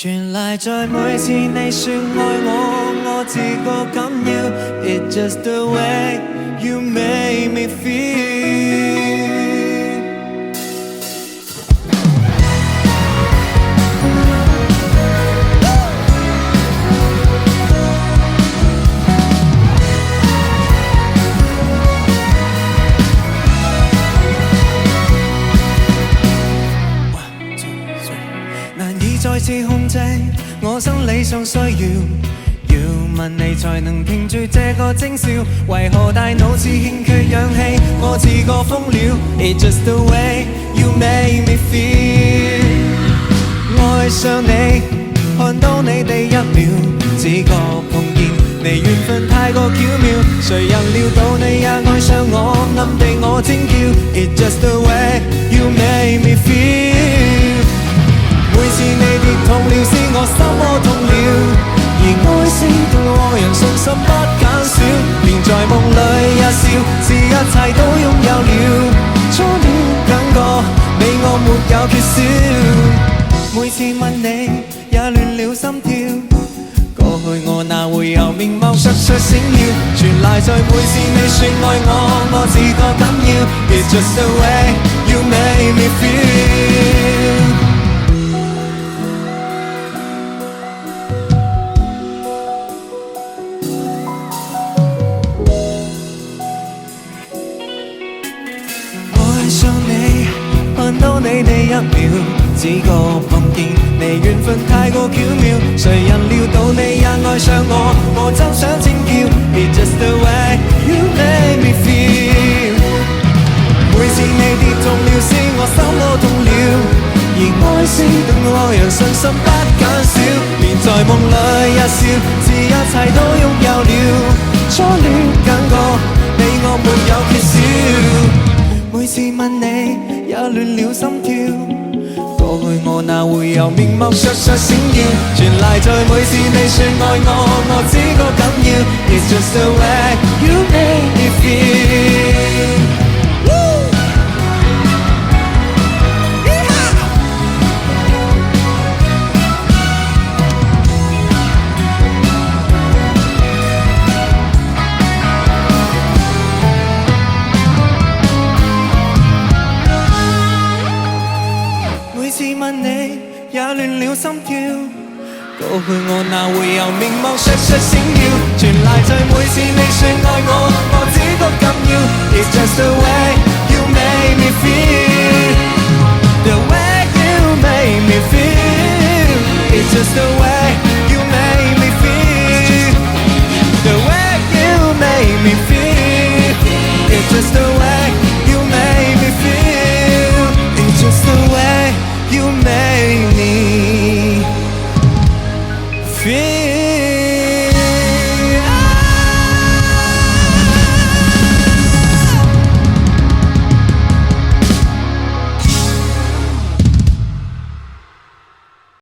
全賴在每次你說愛我，我自覺緊要。It's just the way you make me feel。再次控制我生理上需要問你才能停住這個徵兆，為何大腦似欠缺氧氣，我自覺瘋了。It's just the way you make me feel。 愛上你，看到你第一秒，只覺碰見你緣分太過巧妙，誰人料到你也愛上我，暗地我尖叫。It's just the way you make me feel。每次你跌痛了，使我心窩痛了，而愛是對我人信心不減少，連在夢裏也笑，是一切都擁有了。初戀感覺你我沒有缺少，每次吻你也亂了心跳，過去我哪會有面貌爍爍閃耀，全賴在每次你說愛我，我自覺緊要。It's just the way you make me feel。上你，看到你第一秒，只覺碰見你緣分太過巧妙，誰人料到你也愛上我，我真想尖叫。It's just the way you make me feel。 每次你跌痛了，使我心窩痛了，而愛是對我人信心不減少，連在夢裏也笑，是一切都擁有了。初戀感覺你我沒有缺少，每次吻你也亂了心跳，過去我哪會有面貌爍爍閃耀，全賴在每次你說愛我，我只覺緊要。It's just the way you make me feel。 吻你也亂了心跳，過去我哪會有面貌爍爍閃耀，全賴在每次你說愛我，我只覺緊要。It's just the way you make me feel， the way you make me feel。 It's just the way you make me feel， the way you make me feel。 It's just the